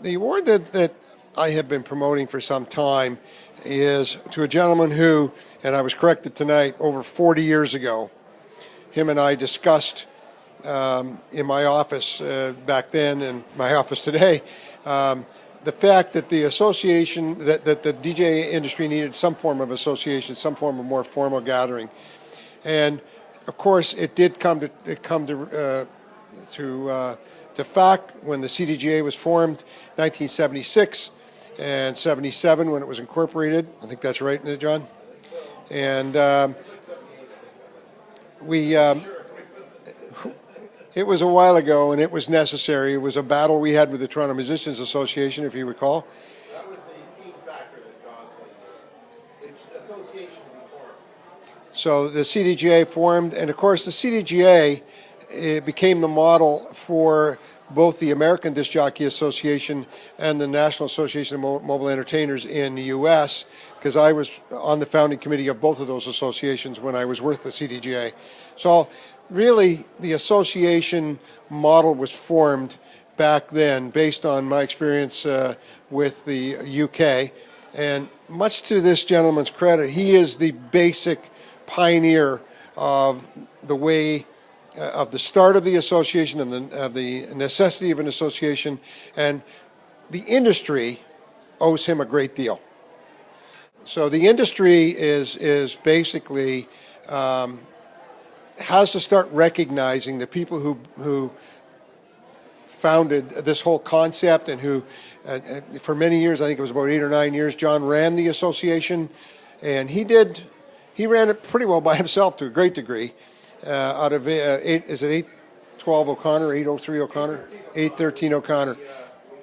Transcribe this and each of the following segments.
The award that I have been promoting for some time is to a gentleman who, and I was corrected tonight, over 40 years ago, him and I discussed in my office back then and my office today, the fact that the association, that the DJ industry needed some form of association, some form of more formal gathering. And of course, it did come to fact when the CPDJA was formed, 1976 and 77 when it was incorporated. I think that's right, isn't it, John? And it was a while ago, and it was necessary. It was a battle we had with the Toronto Musicians Association, if you recall. That was the key factor that caused the association to be formed. So the CPDJA formed, and of course the CPDJA became the model for both the American Disc Jockey Association and the National Association of Mobile Entertainers in the U.S., because I was on the founding committee of both of those associations when I was with the CPDJA. So really, the association model was formed back then based on my experience with the UK. And much to this gentleman's credit, he is the basic pioneer of the way of the start of the association and of the necessity of an association, and the industry owes him a great deal. So the industry is basically has to start recognizing the people who founded this whole concept and who, for many years, I think it was about 8 or 9 years, John ran the association, and he ran it pretty well by himself to a great degree. Out of 812 O'Connor, 803 O'Connor, 813 O'Connor. We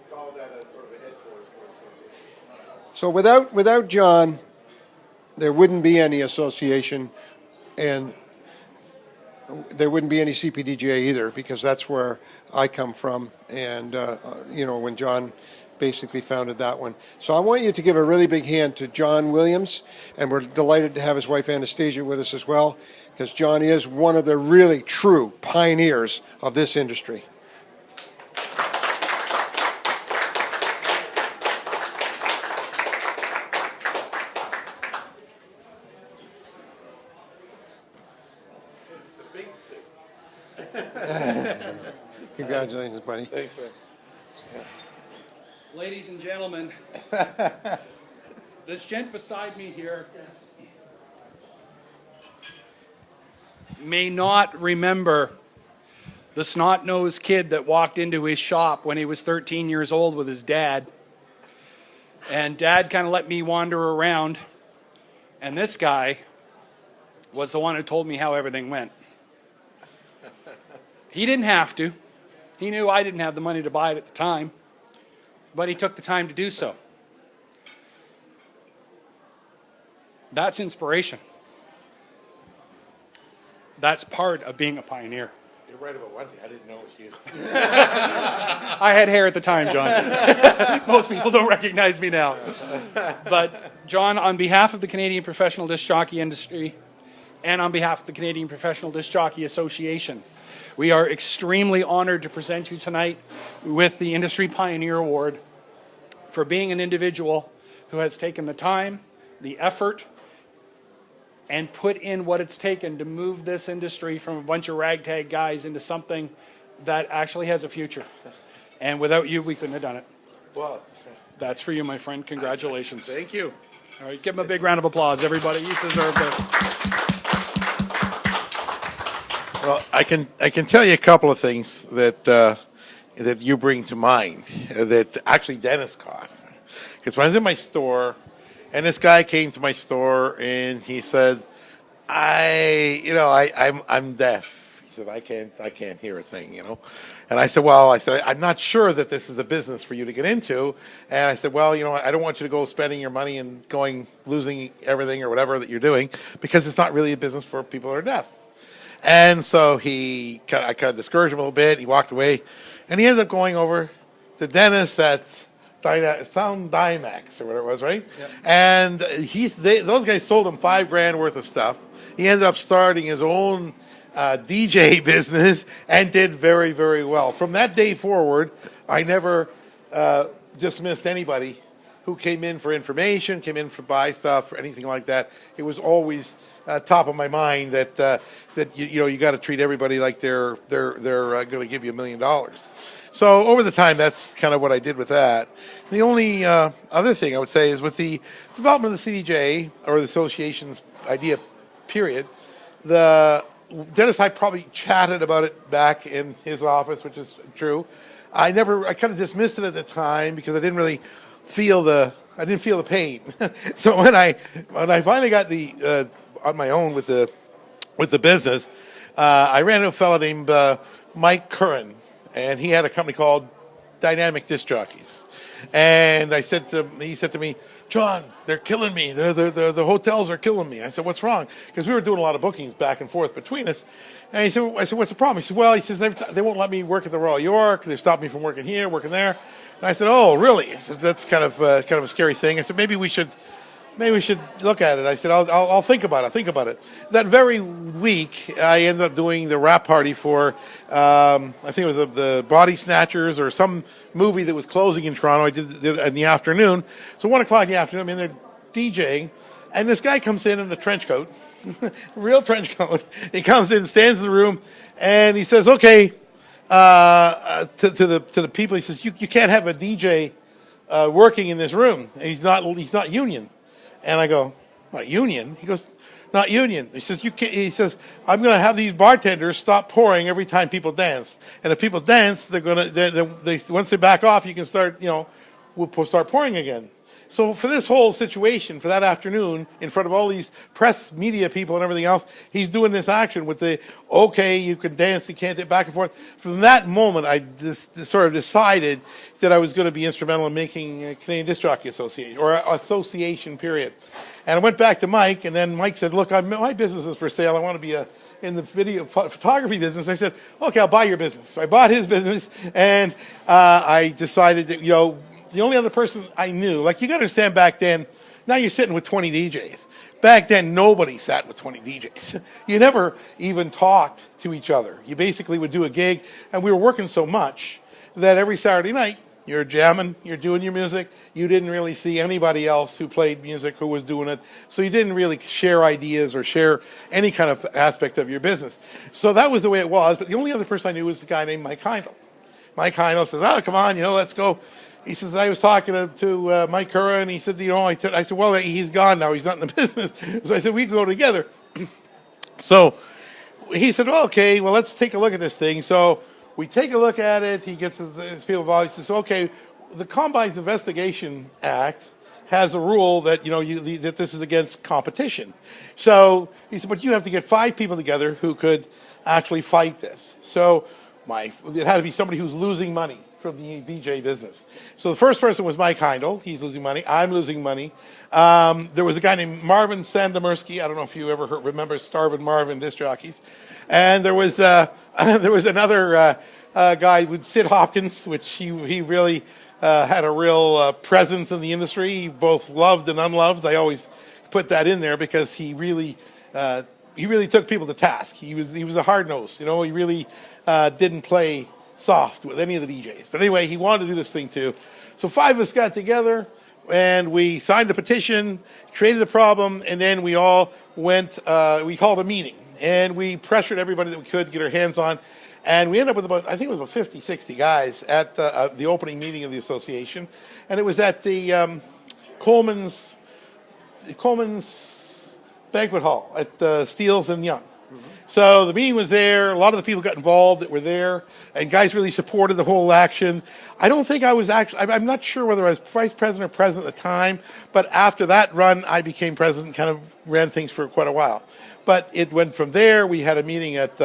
call that a sort of a headquarters for association. So without John, there wouldn't be any association, and there wouldn't be any CPDJA either, because that's where I come from, and when John basically founded that one. So I want you to give a really big hand to John Williams, and we're delighted to have his wife Anastasia with us as well, because John is one of the really true pioneers of this industry. It's the big thing. Congratulations, buddy. Thanks, man. Ladies and gentlemen, this gent beside me here may not remember the snot-nosed kid that walked into his shop when he was 13 years old with his dad. And Dad kind of let me wander around. And this guy was the one who told me how everything went. He didn't have to. He knew I didn't have the money to buy it at the time. But he took the time to do so. That's inspiration. That's part of being a pioneer. You're right about one thing. I didn't know it was you. I had hair at the time, John. Most people don't recognize me now. But, John, on behalf of the Canadian Professional Disc Jockey industry and on behalf of the Canadian Professional Disc Jockey Association, we are extremely honored to present you tonight with the Industry Pioneer Award for being an individual who has taken the time, the effort, and put in what it's taken to move this industry from a bunch of ragtag guys into something that actually has a future. And without you, we couldn't have done it. Well, That's for you, my friend. Congratulations. thank you. All right, give him a big round of applause, everybody. You deserve this. Well, I can tell you a couple of things that you bring to mind that actually Dennis caused. Because when I was in my store, and this guy came to my store and he said, I'm deaf. He said, I can't hear a thing, And I said, I'm not sure that this is the business for you to get into. And I said, I don't want you to go spending your money and losing everything or whatever that you're doing, because it's not really a business for people who are deaf. And so I kind of discouraged him a little bit. He walked away, and he ended up going over to Dennis at Sound Dymax or whatever it was, right? Yep. And those guys sold him $5,000 worth of stuff. He ended up starting his own DJ business and did very, very well. From that day forward, I never dismissed anybody who came in for information, came in for buy stuff, or anything like that. It was always top of my mind that you got to treat everybody like they're going to give you $1 million. So over the time, that's kind of what I did with that. The only other thing I would say is with the development of the CDJA, or the association's idea, period, Dennis and I probably chatted about it back in his office, which is true. I kind of dismissed it at the time because I didn't really feel the pain. So when I finally got on my own with the business, I ran into a fellow named Mike Curran, and he had a company called Dynamic Disc Jockeys. And he said to me, John, they're killing me. The hotels are killing me. I said, what's wrong? Because we were doing a lot of bookings back and forth between us. And I said, what's the problem? He said, well, they won't let me work at the Royal York. They stopped me from working here, working there. And I said, oh, really? I said, that's kind of a scary thing. I said, maybe we should look at it. I said, I'll think about it. That very week, I ended up doing the wrap party for, I think it was the Body Snatchers or some movie that was closing in Toronto. I did it in the afternoon. So 1 o'clock in the afternoon, I'm in there DJing, and this guy comes in a trench coat, real trench coat. He comes in, stands in the room, and he says, okay, to the people, he says, you can't have a DJ working in this room. And he's not union. And I go, not union? He goes, not union. He says, he says, I'm going to have these bartenders stop pouring every time people dance. And if people dance, once they back off, you can start, we'll start pouring again. So for this whole situation, for that afternoon, in front of all these press, media people and everything else, he's doing this action with okay, you can dance, you can't get back and forth. From that moment, I sort of decided that I was going to be instrumental in making a Canadian Disc Jockey Association, or association, period. And I went back to Mike, and then Mike said, look, my business is for sale. I want to be in the video photography business. I said, okay, I'll buy your business. So I bought his business, and I decided that, the only other person I knew, like you got to understand back then, now you're sitting with 20 DJs. Back then, nobody sat with 20 DJs. You never even talked to each other. You basically would do a gig, and we were working so much that every Saturday night, you're jamming, you're doing your music. You didn't really see anybody else who played music who was doing it. So you didn't really share ideas or share any kind of aspect of your business. So that was the way it was. But the only other person I knew was a guy named Mike Heindel. Mike Heindel says, come on, let's go. He says, I was talking to Mike Curran, and he said, I said, well, he's gone now. He's not in the business. So I said, we can go together. So he said, well, okay, well, let's take a look at this thing. So we take a look at it. He gets his people involved. He says, okay, the Combines Investigation Act has a rule that, that this is against competition. So he said, but you have to get 5 people together who could actually fight this. So it had to be somebody who's losing money from the DJ business. So the first person was Mike Heindel. He's losing money. I'm losing money. There was a guy named Marvin Sandomirsky. I don't know if you ever remember Starvin' Marvin disc jockeys. And there was another guy with Sid Hopkins, which he really had a real presence in the industry, both loved and unloved. I always put that in there because he really took people to task. He was a hard nose. He really didn't play soft with any of the DJs. But anyway, he wanted to do this thing too. So 5 of us got together and we signed the petition, created the problem, and then we all went, we called a meeting and we pressured everybody that we could get our hands on. And we ended up with I think it was about 50, 60 guys at the opening meeting of the association. And it was at the Coleman's Banquet Hall at Steeles and Young. So the meeting was there. A lot of the people got involved that were there, and guys really supported the whole action. I don't think I was I'm not sure whether I was vice president or president at the time, but after that run, I became president, kind of ran things for quite a while. But it went from there. We had a meeting at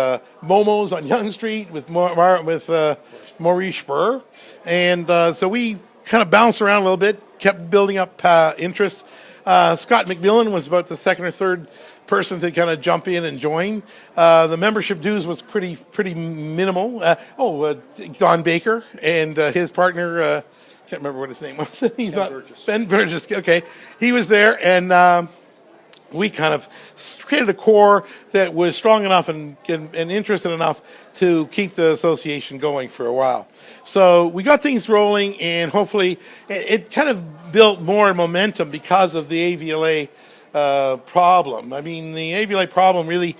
Momo's on Yonge Street with Maurice Spur. And so we kind of bounced around a little bit, kept building up interest. Scott McMillan was about the second or third person to kind of jump in and join. The membership dues was pretty minimal. Don Baker and his partner, can't remember what his name was. Ben Burgess. Okay, he was there, and we kind of created a core that was strong enough and interested enough to keep the association going for a while. So we got things rolling, and hopefully it kind of built more momentum because of the AVLA problem. I mean, the AVLA problem really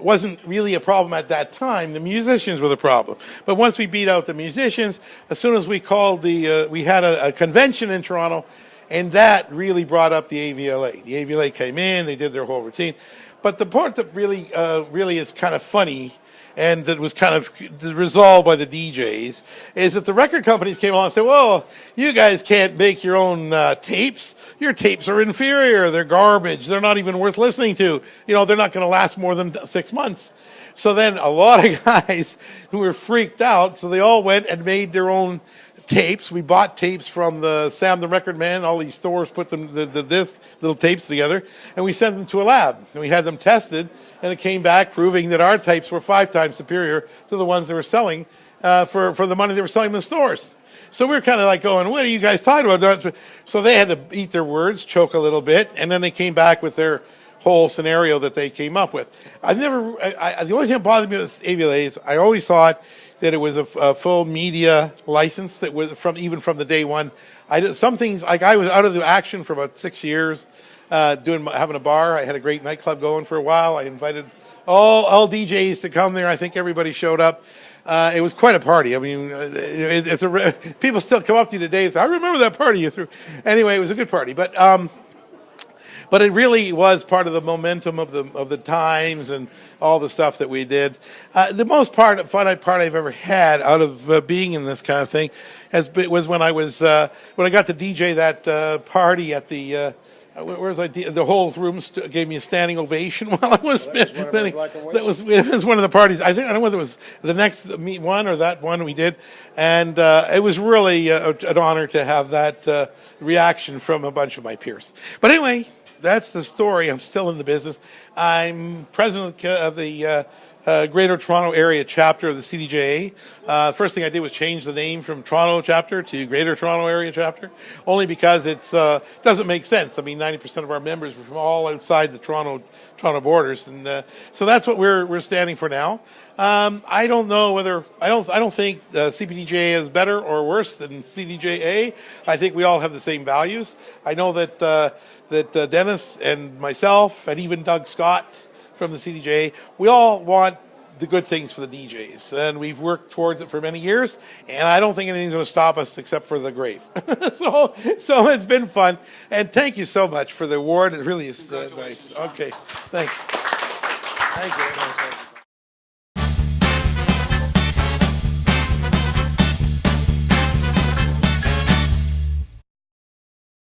wasn't really a problem at that time. The musicians were the problem. But once we beat out the musicians, as soon as we called we had a convention in Toronto, and that really brought up the AVLA. The AVLA came in, they did their whole routine. But the part that really is kind of funny, and that was kind of resolved by the DJs, is that the record companies came along and said, well, you guys can't make your own tapes. Your tapes are inferior. They're garbage. They're not even worth listening to. You know, they're not going to last more than 6 months. So then a lot of guys who were freaked out, so they all went and made their own tapes. We bought tapes from the Sam the Record Man. All these stores put them the disc little tapes together, and we sent them to a lab, and we had them tested, and it came back proving that our tapes were 5 times superior to the ones they were selling for the money they were selling in the stores. So we were kind of like going, what are you guys talking about? So they had to eat their words, choke a little bit, and then they came back with their whole scenario that they came up with. The only thing that bothered me with AVLA is I always thought that it was a full media license that was even from the day one. Some things, like I was out of the action for about 6 years, having a bar. I had a great nightclub going for a while. I invited all DJs to come there. I think everybody showed up. It was quite a party. I mean, people still come up to you today and say, I remember that party you threw. Anyway, it was a good party. But it really was part of the momentum of the times and all the stuff that we did. The most fun part I've ever had out of being in this kind of thing was when I got to DJ that party at the the whole room gave me a standing ovation while I was spinning. It was one of the parties. I don't know whether it was the next one or that one we did, and it was really an honor to have that reaction from a bunch of my peers. But anyway, that's the story. I'm still in the business. I'm president of the Greater Toronto Area chapter of the CPDJA. First thing I did was change the name from Toronto chapter to Greater Toronto Area chapter, only because it doesn't make sense. I mean, 90% of our members were from all outside the Toronto borders, and so that's what we're standing for now. I don't know whether I don't think CPDJA is better or worse than CPDJA. I think we all have the same values. I know that Dennis and myself and even Doug Scott from the CPDJA, we all want the good things for the DJs, and we've worked towards it for many years, and I don't think anything's going to stop us except for the grave. so it's been fun, and thank you so much for the award. It really is nice. Okay, thanks. Thank you.